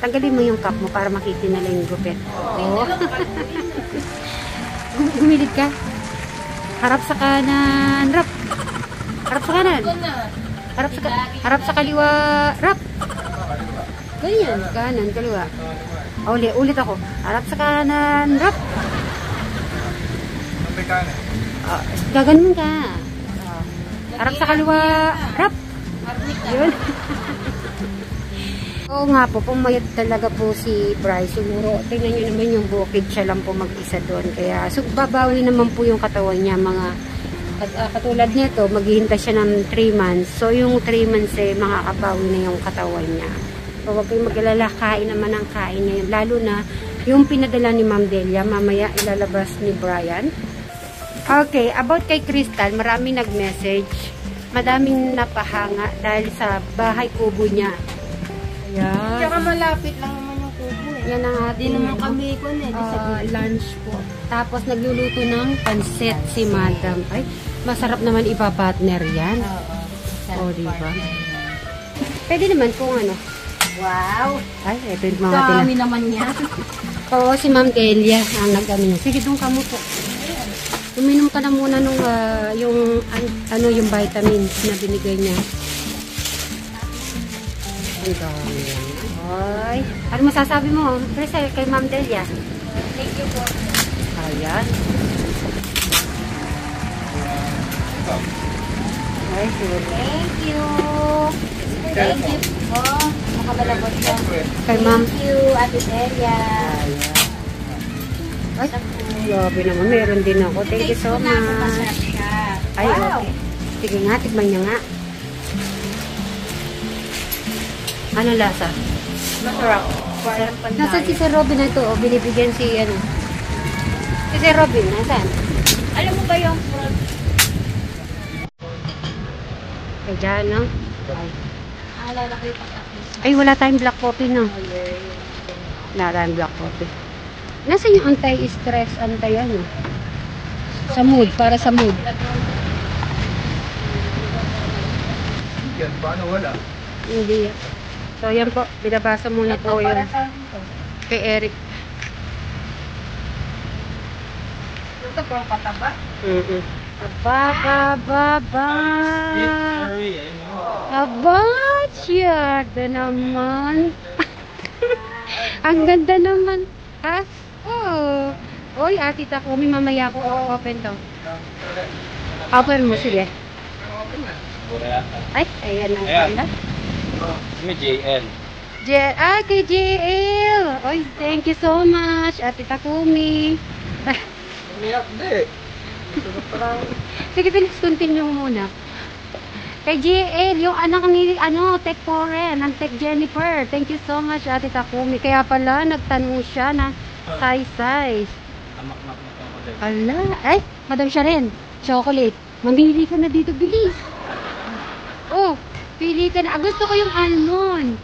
Tanggalin mo yung cup mo para makita na lang yung gupit. Oo. Gumilid ka. Harap sa kanan. Rap. Harap sa kanan. Harap sa kaliwa. Rap. Ganyan. Kanan, kaliwa. Ulit ako. Harap sa kanan. Rap. Gaganon ka. Harap sa kaliwa. Rap. Yun. Oo nga po, pumayat talaga po si Bryce. Siguro, tingnan nyo naman yung bukid, siya lang po mag-isa doon. Kaya, so, babawi naman po yung katawan niya. Katulad nito, maghihintay siya ng 3 months. So, yung 3 months makakabawi na yung katawan niya. So, huwag kayong mag-alala, kain naman ang kain niya. Lalo na, yung pinadala ni Ma'am Delia, mamaya ilalabas ni Brian. Okay, about kay Crystal, maraming nag-message. Madaming napahanga dahil sa bahay kubo niya. Ayan. Tsaka malapit lang naman yung kubo eh. Yan ang ating naman kami ko lunch po. Tapos nagluluto ng pansit si Madam. Ay, masarap naman ipa-partner yan. Oo, diba? Pwede naman kung ano. Wow! Ay, ito yung mga dami naman yan. Oo, si Ma'am Delia ang nag-ano niya. Sige, doon ka mo po. Uminom ka na muna nung yung vitamins na binigay niya. Ang dami yan. Ay, ano masasabi mo, Crystal, kay Ma'am Delia? Thank you po. Ayan. Ay, sure. Thank you. Thank you po. Makabalabot ka. Kay Ma'am. Thank you, Ate Delia. Ayan. Ay, grabe naman. Meron din ako. Thank you so much. Masarap siya. Ay, wow. Okay. Sige nga, tikman niya nga. Ano lasa? Masarap. Parang panday. Nasaan si Sir Robin na ito? O, binibigyan si ano? Si Sir Robin, nasaan? Alam mo ba yung fruit? Ay, dyan, no? Ay. Alala ko yung pagkakis. Ay, wala tayong black coffee, no? Wala tayong black coffee. Nasaan yung anti-stress, anti-ano? Sa mood, para sa mood. Yan, paano wala? Hindi. So, yan po. Binabasa muna po yung kay Eric. Ito po ang pataba. Baba. Aba, siyada naman. Ang ganda naman. Ha? Oo. Oy, ati Takumi, mamaya ko open to. Open mo, sige. Ay, ayan ang pala. May JL. Kay JL. Oy, thank you so much, ati Takumi. Hindi. Sige, continue muna. Kay JL, yung anak ni, Tech Foreign, ang Tech Jennifer. Thank you so much, ati Takumi. Kaya pala, nagtanong siya na size. Ala, ay, Madam Sharon, chocolate. Mamili ka na dito, bilis. Oh, pili ka na. Gusto ko yung almond.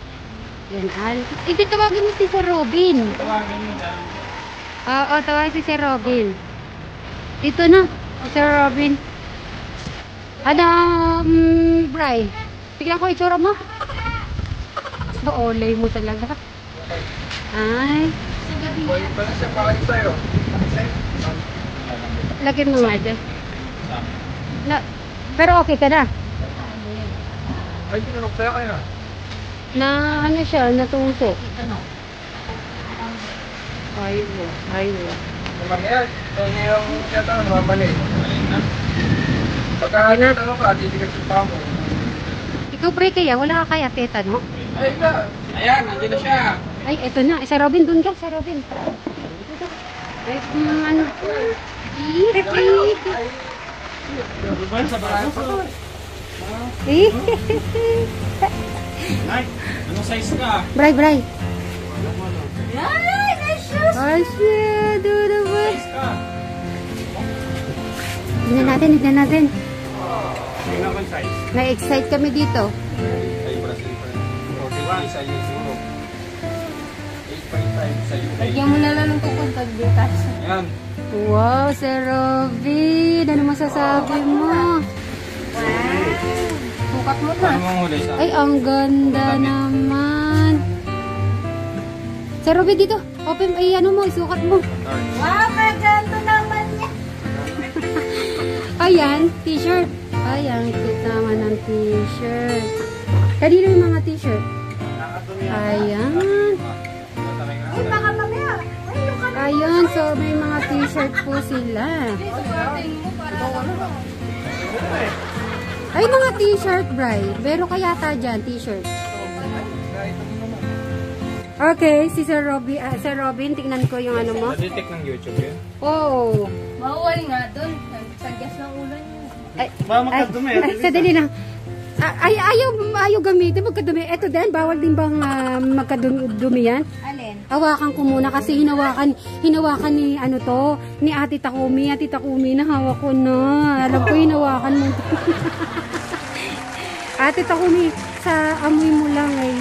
Yan, almond. Ito, tawagin mo si Sir Robin. Oo, tawagin si Sir Robin. Dito na, Sir Robin. Bray. Tignan ko itsura mo. Olay mo talaga. Ay. Lagyan mo nga dyan. Pero okay ka na. Ay, tinanong sa'yo kayo na. Na ano siya, natuso. Ayun. Naman yan. Yan yung tiyatang mamali. Pagka tanong ka, titigas yung pa mo. Ikaw, pre, kaya wala ka kaya teta, no? Ay, na. Ayan, nandiyan na siya. Ay, eto na. Sa Robin, dun ka. Sa Robin. Ay, ano? Ay, anong size ka? Bray. Ay, nice shoes! Ay, shit. Doon ba? Size ka? Tignan natin. Hindi naman size. Na-excite kami dito. Ay, Brazil pa rin. 41 sa Europe. 8.5 sa UK. Lagyan mo na lang ng kukuntag bukas. Ayan. Wow, Sir Robin. Ano masasabi mo? Wow! Sukat mo na. Ano mong huli sa? Ay, ang ganda naman. Sir Robin, dito. Open, ay ano mo, isukat mo. Wow, maganda naman niya. Ayan, t-shirt. Ayan, cute naman ng t-shirt. Kanino yung mga t-shirt? Ayan. Uy, baka mamaya. Ay, yung ka. Ayan, so may mga t-shirt po sila. Ay, mga t-shirt, Bri. Pero kaya ta dyan, t-shirt. Okay, si Sir Robin, tingnan ko yung ano mo. Naditik ng YouTube yun? Oh. Bawal nga doon. Sagyas ng ulo niyo. Ay, Baka magkadumi. sadali lang. Ayaw gamitin, magkadumi. Eto din, bawal din bang magkadumi yan? Alin? Hawakan ko muna kasi hinawakan ni ano to, ni Ate Takumi. Ate Takumi, nahawak ko na. Alam ko hinawakan mo. Ate Takumi, sa amoy mo lang ay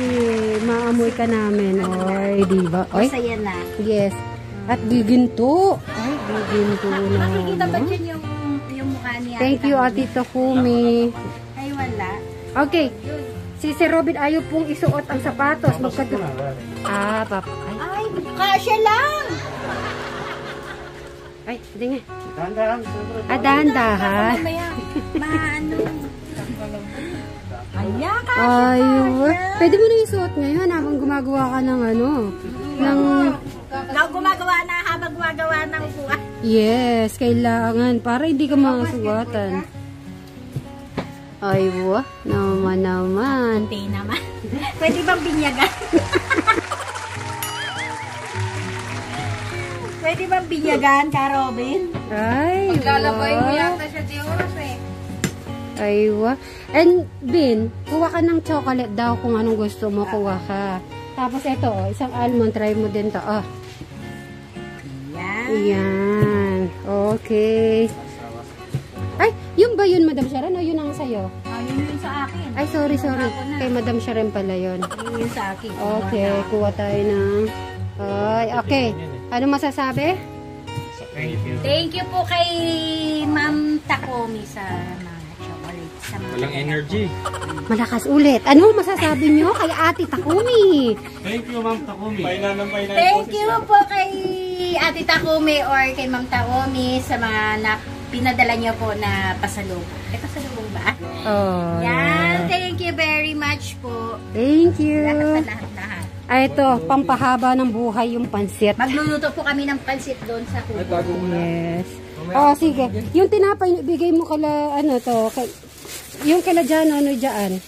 maamoy ka namin. Oy, di ba? Oy. Masaya na. Yes. At giginto. Ay, giginto na. Nakikita ba dyan yung mukha niya? Thank you, Ate Takumi. Ay, wala. Okay. Si Sir Robin ayaw pong isuot ang sapatos. Magkadumi. Papa. Ay, kasya lang! Ay, hindi nga. Dahan-dahan. Dahan-dahan. Mamaya, maano. Aya, kasya, Ay, kasya. pwede mo na isuot ngayon habang gumagawa ka ng ano. Gumagawa na habang gumagawa ng buwan. Yes, kailangan. Para hindi ka makasuwatan. Ay, naman. Pwede naman. Pwede bang binyagan? Pwede bang binyagan ka, Robin? Ay, Maglalabay mo yata siya di oras eh. Ay, And, Bin, kuha ka ng chocolate daw kung anong gusto mo, kuha ka. Tapos ito, isang almond, try mo din to. Yan. Ayan. Okay. Ay, yun ba yun, Madam Sharon? O yun ang sa'yo? Yun yung sa akin. Ay, sorry. Kay Madam Sharon pala yun. Yun yung sa akin. Okay, kuha tayo ng... Ay, okay. Ano masasabi? Thank you po kay Ma'am Takumi sa mga chocolate. Sa mga Walang energy. Malakas ulit. Ano masasabi nyo kay Ate Takumi? Thank you, Ma'am Takumi. Painan Thank you po kay Ate Takumi or kay Ma'am Takumi sa mga pinadala niyo po na pasalubong. Pasalubong ba? Oh, Yan. Thank you very much po. Thank you. Lahat. Ay, ito, pampahaba ng buhay yung pansit. Magluluto po kami ng pansit doon sa kubo. Yes. Sige. Yung tinapay, ibigay mo kala, ano to, yung kala dyan, ano dyan?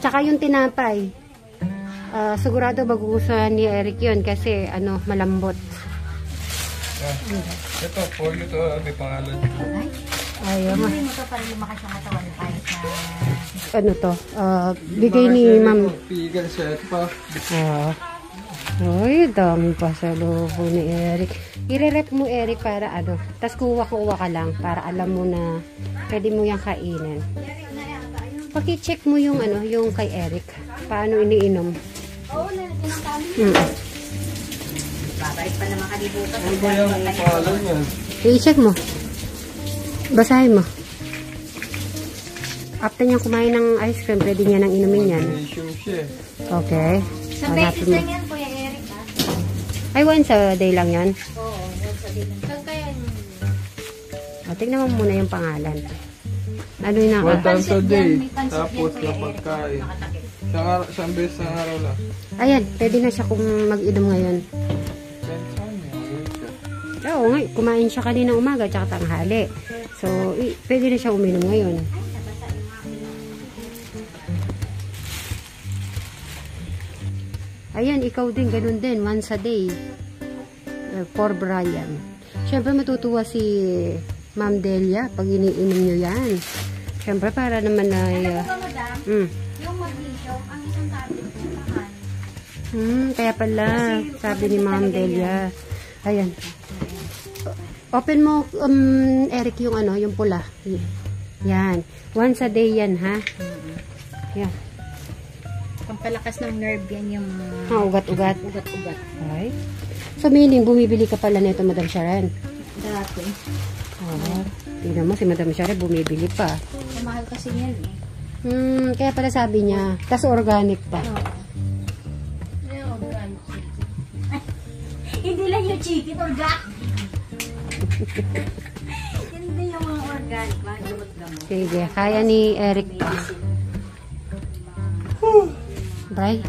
Tsaka yung tinapay. Sigurado magugustuhan ni Eric yun kasi malambot. Ito, for you to, may pangalan. Ayaw ma. Hindi mo to para lumakas yung katawan kahit na... Ano to? Bigay ni ma'am. Pigal siya. Ito pa. Ay, daming pasalubong ni Eric. I-rep mo, Eric, para ano. Tapos kuha ka lang para alam mo na pwede mo yung kainin. Paki-check mo yung ano, yung kay Eric. Paano iniinom. Oo, lalagyan ng kami. Babalik pa naman kalibutan. Ano ba yung pangalan niya? I-check mo. Basahin mo. After niya kumain ng ice cream, pwede niya nang inumin yan. Magnesium siya. Okay. Sa beses lang yan, Kuya Eric, ha? Ay, once a day lang yan? Oo, once a day lang. Saan kaya Tignan mo muna yung pangalan. Ano yung naka? 1 times a day. May pansit Tapos yan, Kuya na Eric. pagkain. Nakatakip. Isang beses sa araw lang. Ayan, pwede na siya kung mag-inom ngayon. Oo nga, kumain siya kanina umaga tsaka tanghali. So, pwede na siya uminom ngayon. Ayan, ikaw din, ganun din, once a day. For Brian. Siyempre, matutuwa si Ma'am Delia pag iniinom nyo yan. Siyempre, para naman ay... Alam mo ba, madam? Yung magnesium, ang isang tablet ng tahan. Kaya pala, sabi ni Ma'am Delia. Ayan. Open mo, Eric, yung ano, yung pula. Yan. Once a day yan, ha? Yan. Pampalakas ng nerve yan yung... Ugat-ugat. Ugat-ugat. Ay. So, meaning, bumibili ka pala nito, Madam Sharon. Dati. Tingnan mo, si Madam Sharon bumibili pa. Mahal kasi yan eh. Kaya pala sabi niya, tas organic pa. Hindi lang yung chicken, organic. Hindi yung mga organic, mga gamot-gamot. Sige, kaya ni Eric pa. Bray?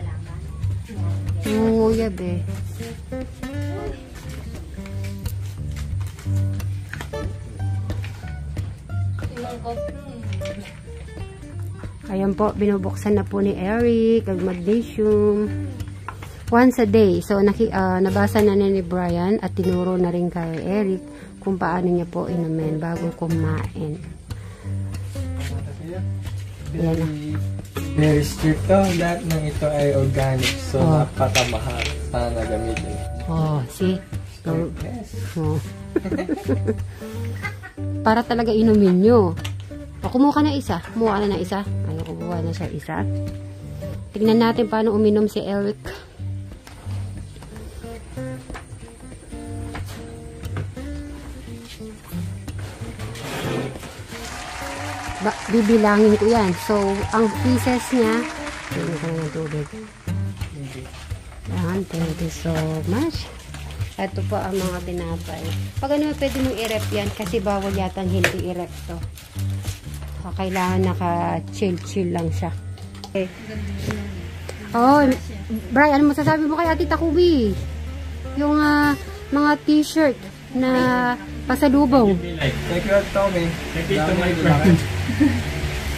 Nguyab eh. Ayan po, binubuksan na po ni Eric ang magnesium. Once a day. So, nabasa na ni Brian at tinuro na rin kay Eric kung paano niya po inumin bago kumain. Very strict to. Lahat ng ito ay organic. So, napakamahal. Sana gamitin. See? Strictness. Para talaga inumin nyo. Kumuha ka na isa. Kumuha ka na isa. Ayaw, kumuha na siya isa. Tignan natin paano uminom si Eric. Bibilangin ko yan. So, ang pieces niya, tignan ko ng tubig. Yan, thank you so much. Ito po ang mga tinapay. Pag ano, pwede mong i-rep yan kasi bawal yata hindi i-rep to. Kailangan naka-chill-chill lang siya. Okay. Oh, Brian, ano masasabi mo kay Ate Takubi? Yung mga t-shirt na pasalubong. Thank you, Tommy. Thank you to my friend.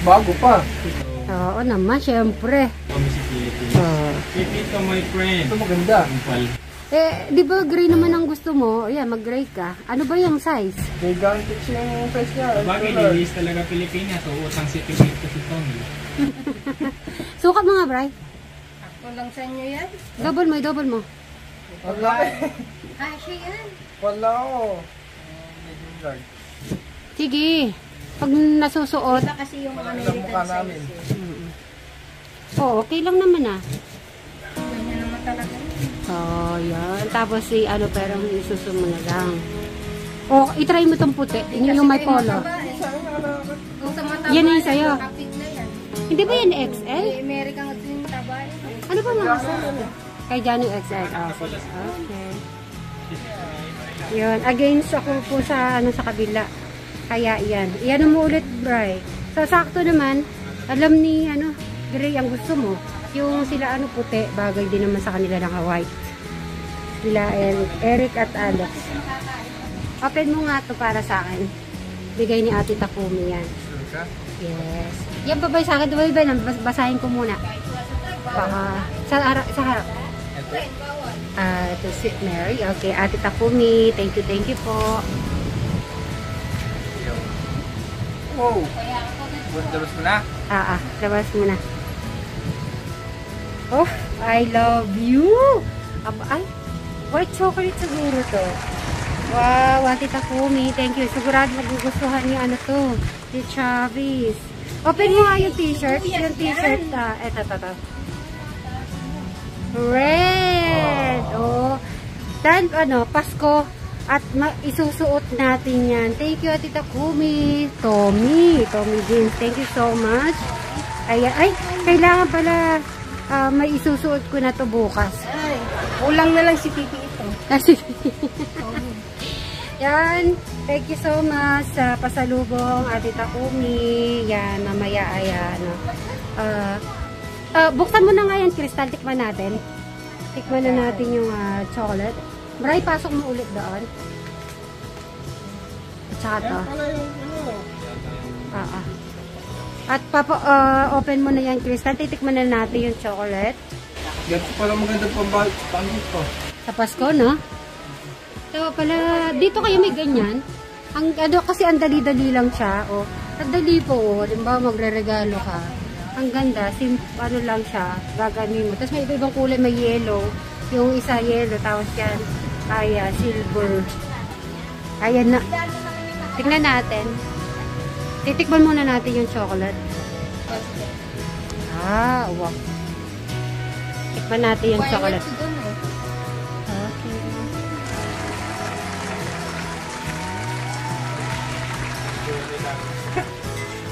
Bago pa. Oo naman, syempre. Thank you to my friend. Ito maganda. Di ba gray naman ang gusto mo? Ayan, mag-gray ka. Ano ba yung size? Gigantic yung size niya. Bagay, linis talaga Pilipinas. So, utang si Pilipino si Tommy. Sukat mga, Bray. Ako lang sa inyo yan. Double mo. Wala. Kasi yan. Wala ako. Medium large. Sige. Pag nasusuot. Iba kasi yung Wala American mukha namin. size. Okay lang naman Ganyan naman talaga. Yan. Tapos pero isusumo na lang. I-try mo tong puti. Yung may color. Yan yung sa'yo. Kapit na yan. Hindi ba yan XL? American at yung taba. Ano ba mga sa'yo? Kay Johnny XL. Okay. Yun. Against ako po sa kabila. Kaya yan. Iyan mo ulit, Bray. So, sakto naman. Alam ni, gray ang gusto mo. Yung sila, puti. Bagay din naman sa kanila naka-white. Sila, Eric at Alex. Open mo nga to para sa akin. Bigay ni Ate Takumi yan. Yes. Yan pa ba sa akin? Basahin ko muna. Baka, sa harap. To Sweet Mary. Okay, Ate Takumi. Thank you po. Wow! Labas mo na? Labas mo na. Oh, I love you! Ay, white chocolate siguro to. Wow, Ate Takumi. Thank you. Sigurado magugustuhan niyo ano to. Si Travis. Open mo nga yung t-shirt. Yung t-shirt. Eto. Red! Oh. Dan, Pasko. At isusuot natin yan. Thank you, Ate Takumi. Tommy Jeans. Thank you so much. Ay, kailangan pala may isusuot ko na to bukas. Ay, kulang na lang si Titi ito. Yan. Thank you so much sa pasalubong, Ate Takumi. Yan, mamaya ay buksan mo na nga yan, Crystal. Tikman natin. Tikman na natin yung chocolate. Bray, pasok mo ulit doon. At saka to. At open mo na yan, Crystal. Titikman na natin yung chocolate. Ganito pala maganda pang-gift ko. Sa Pasko, no? So, pala, dito kayo may ganyan. Kasi ang dali-dali lang siya. Oh. Ang dali po, halimbawa magre-regalo ka. Ang ganda, ano lang siya, gaganin mo. Tapos may iba-ibang kulay, may yellow. Yung isa yellow, tapos yan ay silver. Ayan na. Tingnan natin. Titikman muna natin yung chocolate. Wow. Tikman natin yung chocolate.